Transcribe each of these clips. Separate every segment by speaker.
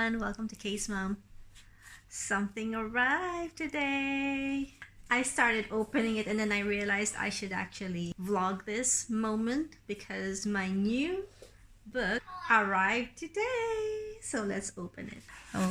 Speaker 1: everyone, welcome to Case Mom. Something arrived today. I started opening it and then I realized I should actually vlog this moment because my new book arrived today. So let's open it.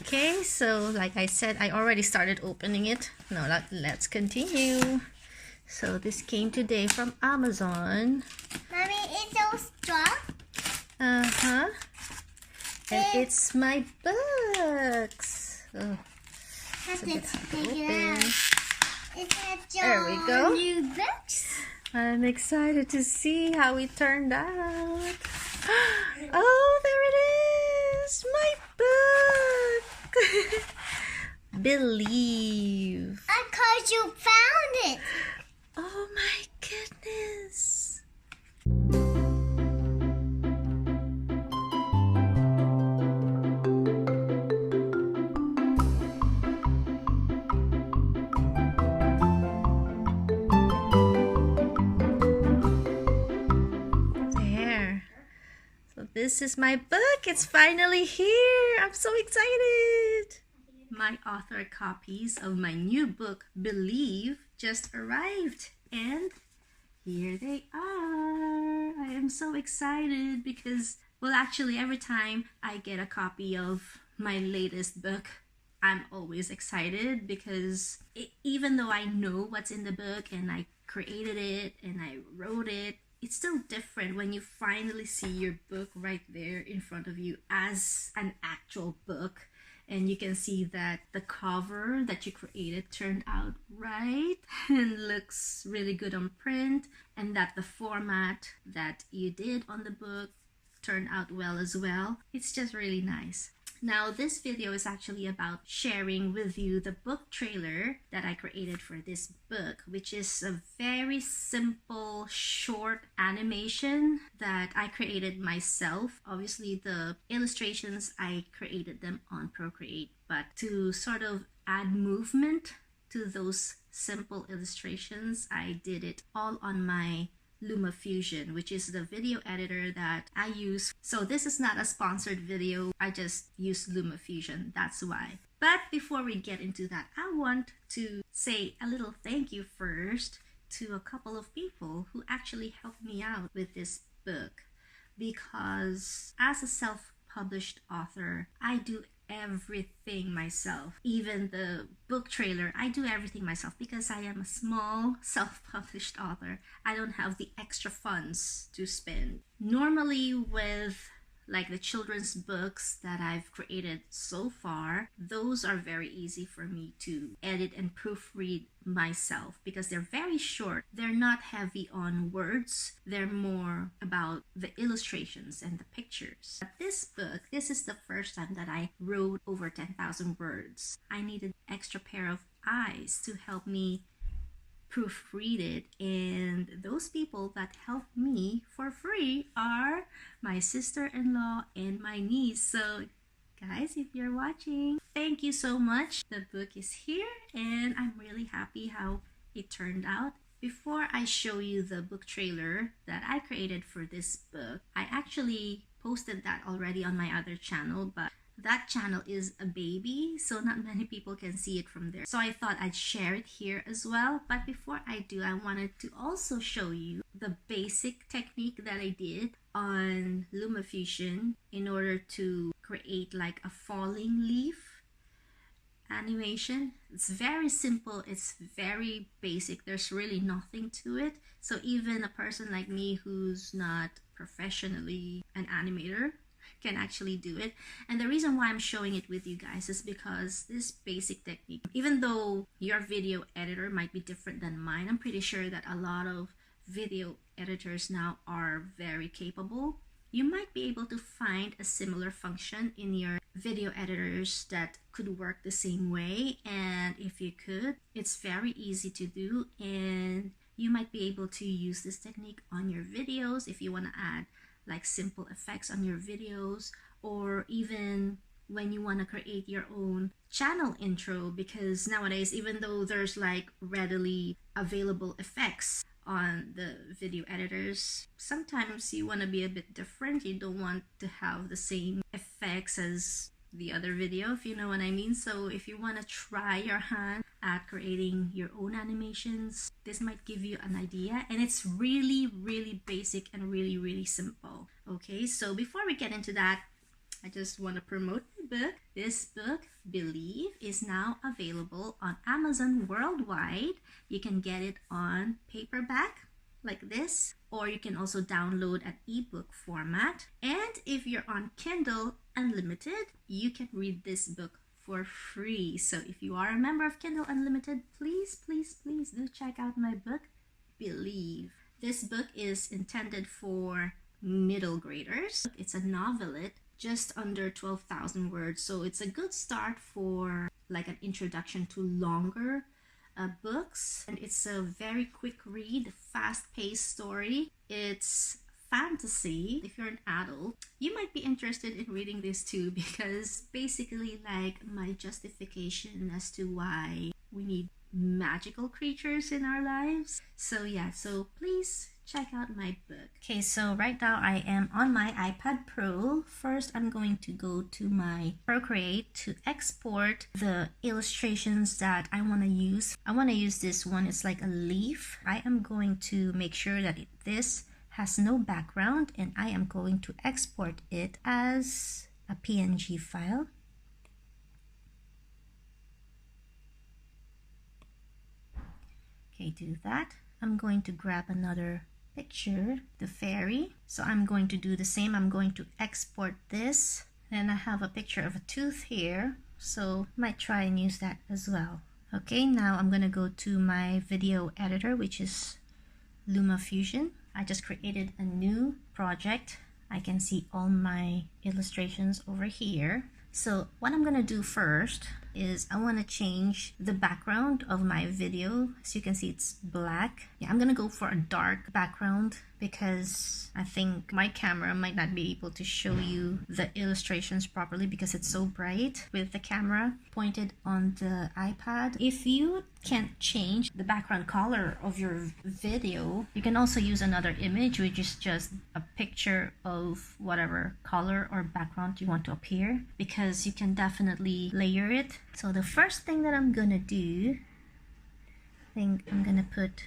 Speaker 1: Okay, so like I said, I already started opening it. Now let's continue. So this came today from Amazon.
Speaker 2: Mommy, it's so strong.
Speaker 1: Uh-huh. And it's my books. Oh, it's a bit hard to open. There we go.
Speaker 2: New books.
Speaker 1: I'm excited to see how it turned out. Oh, there it is. My book. Believe.
Speaker 2: Because you found it.
Speaker 1: Oh my goodness. This is my book. It's finally here. I'm so excited. My author copies of my new book, Believe, just arrived. And here they are. I am so excited because, well, actually, every time I get a copy of my latest book, I'm always excited because even though I know what's in the book and I created it and I wrote it, it's still different when you finally see your book right there in front of you as an actual book, and you can see that the cover that you created turned out right and looks really good on print, and that the format that you did on the book turned out well as well. It's just really nice. Now, this video is actually about sharing with you the book trailer that I created for this book, which is a very simple, short animation that I created myself. Obviously, the illustrations, I created them on Procreate, but to sort of add movement to those simple illustrations, I did it all on my LumaFusion, which is the video editor that I use. So this is not a sponsored video. I just use LumaFusion. That's why. But before we get into that, I want to say a little thank you first to a couple of people who actually helped me out with this book, because as a self-published author, I do everything myself. Even the book trailer, I do everything myself because I am a small self-published author. I don't have the extra funds to spend. Normally with like the children's books that I've created so far, those are very easy for me to edit and proofread myself because they're very short. They're not heavy on words. They're more about the illustrations and the pictures. But this book, this is the first time that I wrote over 10,000 words. I needed an extra pair of eyes to help me proofread it, and those people that helped me for free are my sister-in-law and my niece. So guys, if you're watching, thank you so much. The book is here and I'm really happy how it turned out. Before I show you the book trailer that I created for this book, I actually posted that already on my other channel, but that channel is a baby, so not many people can see it from there. So I thought I'd share it here as well. But before I do, I wanted to also show you the basic technique that I did on LumaFusion in order to create like a falling leaf animation. It's very simple. It's very basic. There's really nothing to it. So even a person like me who's not professionally an animator can actually do it. And the reason why I'm showing it with you guys is because this basic technique, even though your video editor might be different than mine, I'm pretty sure that a lot of video editors now are very capable. You might be able to find a similar function in your video editors that could work the same way, and if you could, it's very easy to do, and you might be able to use this technique on your videos if you want to add like simple effects on your videos, or even when you want to create your own channel intro, because nowadays, even though there's like readily available effects on the video editors, sometimes you want to be a bit different. You don't want to have the same effects as the other video, if you know what I mean. So if you want to try your hand at creating your own animations, this might give you an idea. And it's really, really basic and really, really simple. Okay, so before we get into that, I just want to promote my book. This book, Believe, is now available on Amazon worldwide. You can get it on paperback like this, or you can also download an ebook format. And if you're on Kindle Unlimited, you can read this book for free. So if you are a member of Kindle Unlimited, please, please, please do check out my book, Believe. This book is intended for middle graders. It's a novelette, just under 12,000 words. So it's a good start for like an introduction to longer books. And it's a very quick read, fast-paced story. It's fantasy. If you're an adult, you might be interested in reading this too, because basically like my justification as to why we need magical creatures in our lives. So yeah, so please check out my book. Okay, so right now I am on my iPad Pro. First, I'm going to go to my Procreate to export the illustrations that I want to use. I want to use this one. It's like a leaf. I am going to make sure that this has no background, and I am going to export it as a PNG file. Okay, do that. I'm going to grab another picture, the fairy. So I'm going to do the same. I'm going to export this. Then I have a picture of a tooth here, so might try and use that as well. Okay, now I'm gonna go to my video editor, which is LumaFusion. I just created a new project. I can see all my illustrations over here. So what I'm gonna do first is I want to change the background of my video. As you can see, it's black. Yeah, I'm gonna go for a dark background because I think my camera might not be able to show you the illustrations properly because it's so bright with the camera pointed on the iPad. If you can't change the background color of your video, you can also use another image, which is just a picture of whatever color or background you want to appear, because you can definitely layer it. So the first thing that I'm gonna do, I think I'm gonna put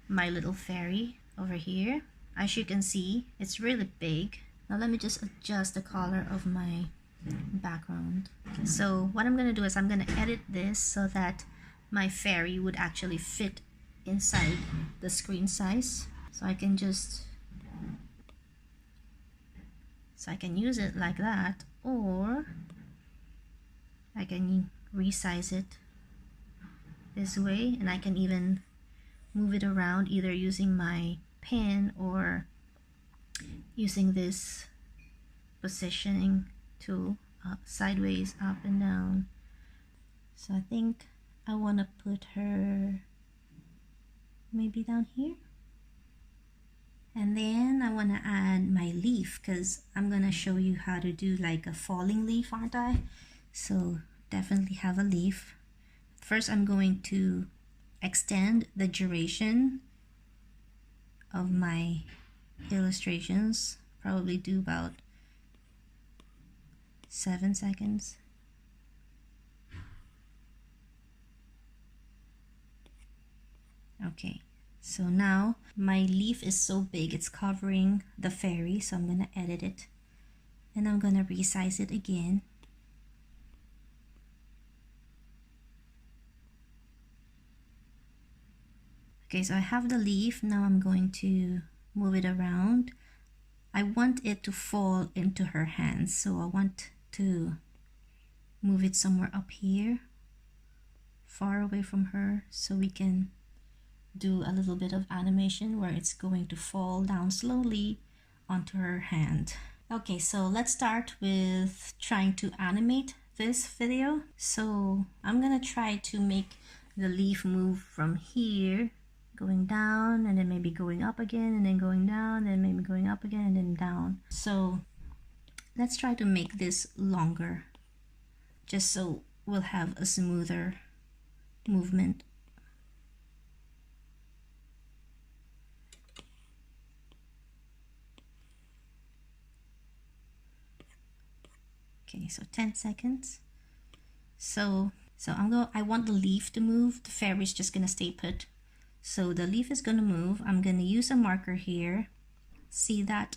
Speaker 1: my little fairy over here. As you can see, it's really big. Now let me just adjust the color of my background. So what I'm gonna do is I'm gonna edit this so that my fairy would actually fit inside the screen size. So I can use it like that, or I can resize it this way, and I can even move it around either using my pen or using this positioning tool, sideways, up and down. So I think I want to put her maybe down here. And then I want to add my leaf, because I'm going to show you how to do like a falling leaf, aren't I? So definitely have a leaf. First, I'm going to extend the duration of my illustrations. Probably do about 7 seconds. Okay, so now my leaf is so big, it's covering the fairy, so I'm gonna edit it and I'm gonna resize it again. Okay, so I have the leaf. Now I'm going to move it around. I want it to fall into her hands, so I want to move it somewhere up here, far away from her, so we can do a little bit of animation where it's going to fall down slowly onto her hand. Okay, so let's start with trying to animate this video. So I'm gonna try to make the leaf move from here, going down, and then maybe going up again, and then going down, and maybe going up again, and then down. So let's try to make this longer, just so we'll have a smoother movement. Okay, so 10 seconds. So I want the leaf to move. The fairy is just gonna stay put. So the leaf is gonna move. I'm gonna use a marker here. See that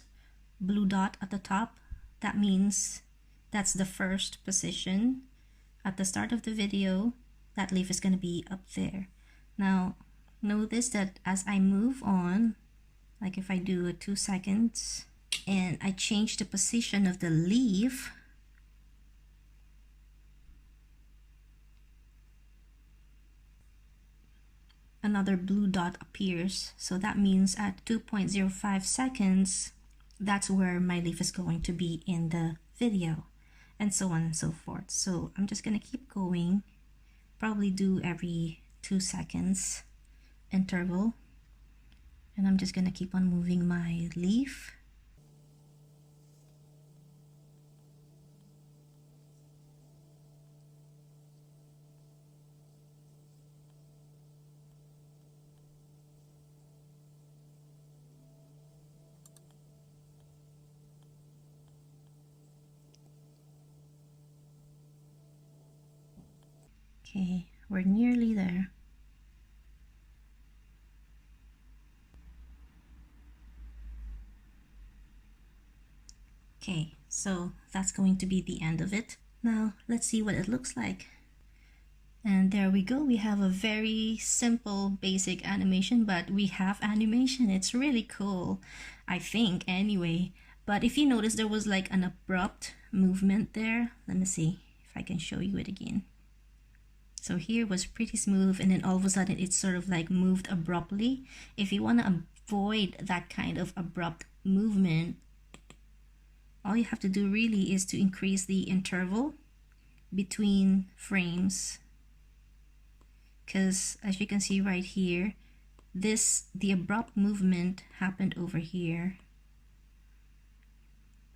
Speaker 1: blue dot at the top? That means that's the first position. At the start of the video, that leaf is gonna be up there. Now, notice that as I move on, like if I do a 2 seconds and I change the position of the leaf, another blue dot appears. So that means at 2.05 seconds, that's where my leaf is going to be in the video, and so on and so forth. So I'm just gonna keep going, probably do every 2 seconds interval, and I'm just gonna keep on moving my leaf. Okay, we're nearly there. Okay, so that's going to be the end of it. Now let's see what it looks like. And there we go. We have a very simple, basic animation, but we have animation. It's really cool, I think, anyway. But if you notice, there was like an abrupt movement there. Let me see if I can show you it again. So here was pretty smooth, and then all of a sudden it sort of like moved abruptly. If you want to avoid that kind of abrupt movement, all you have to do really is to increase the interval between frames. Because as you can see right here, the abrupt movement happened over here,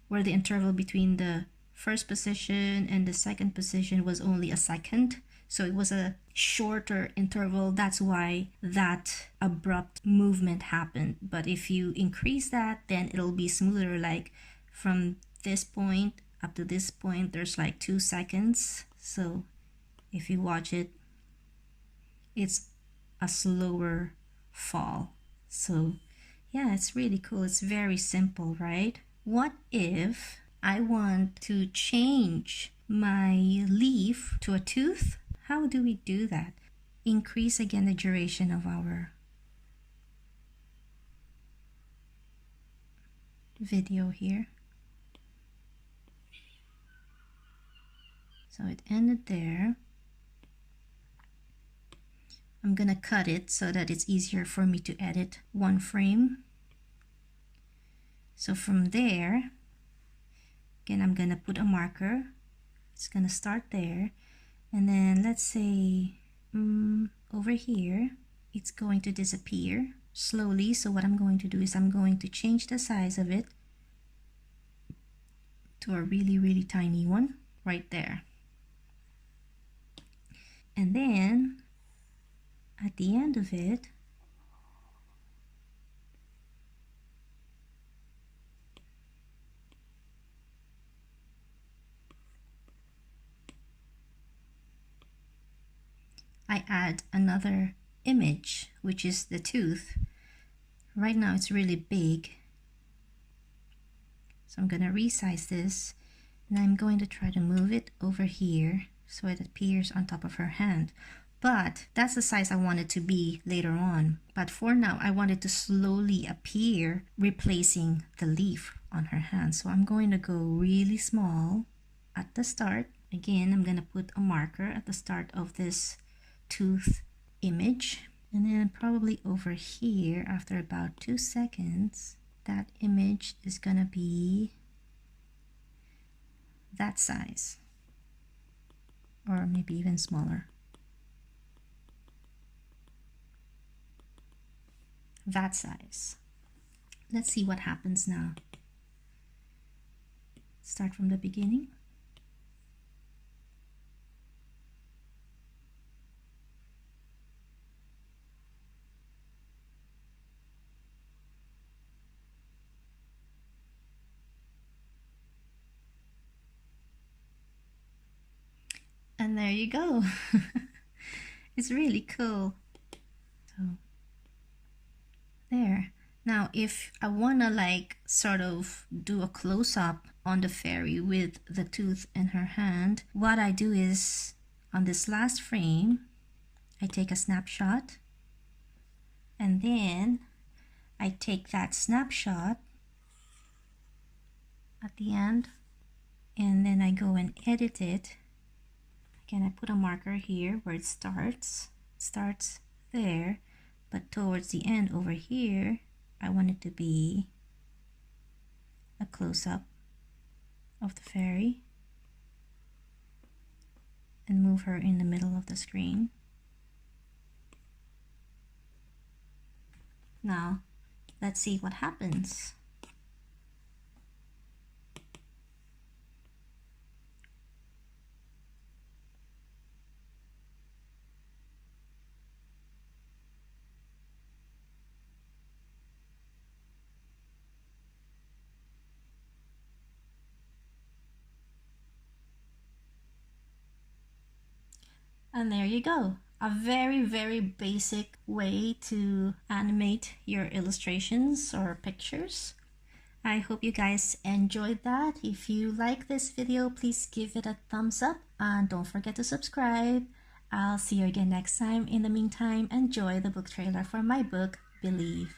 Speaker 1: where the interval between the first position and the second position was only a second. So it was a shorter interval. That's why that abrupt movement happened. But if you increase that, then it'll be smoother. Like from this point up to this point, there's like 2 seconds. So if you watch it, it's a slower fall. So yeah, it's really cool. It's very simple, right? What if I want to change my leaf to a tooth? How do we do that? Increase again the duration of our video here. So it ended there. I'm gonna cut it so that it's easier for me to edit one frame. So from there, again, I'm gonna put a marker. It's gonna start there. And then let's say over here, it's going to disappear slowly. So what I'm going to do is I'm going to change the size of it to a really, really tiny one right there. And then at the end of it, I add another image, which is the tooth. Right now it's really big, so I'm gonna resize this, and I'm going to try to move it over here so it appears on top of her hand. But that's the size I want it to be later on. But for now, I want it to slowly appear, replacing the leaf on her hand. So I'm going to go really small at the start. Again, I'm gonna put a marker at the start of this tooth image, and then probably over here after about 2 seconds, that image is gonna be that size, or maybe even smaller. That size. Let's see what happens now. Start from the beginning. And there you go. It's really cool. So there. Now if I wanna like sort of do a close-up on the fairy with the tooth in her hand, what I do is on this last frame I take a snapshot, and then I take that snapshot at the end, and then I go and edit it. Again, I put a marker here where it starts there, but towards the end over here I want it to be a close-up of the fairy and move her in the middle of the screen. Now let's see what happens. And there you go. A very, very basic way to animate your illustrations or pictures. I hope you guys enjoyed that. If you like this video, please give it a thumbs up and don't forget to subscribe. I'll see you again next time. In the meantime, enjoy the book trailer for my book, Believe.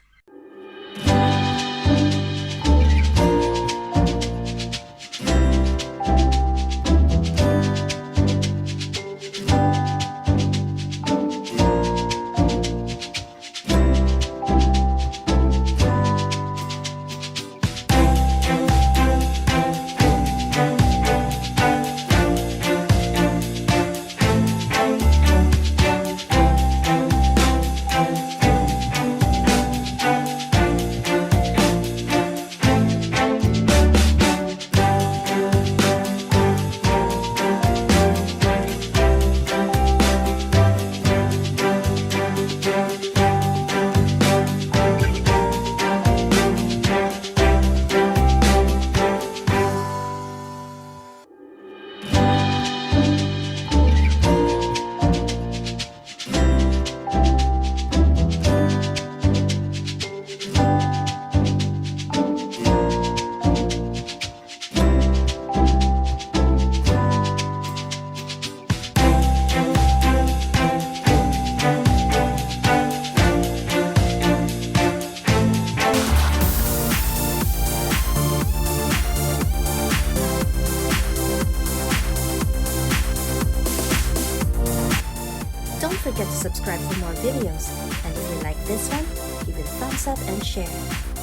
Speaker 1: Don't forget to subscribe for more videos, and if you like this one, give it a thumbs up and share.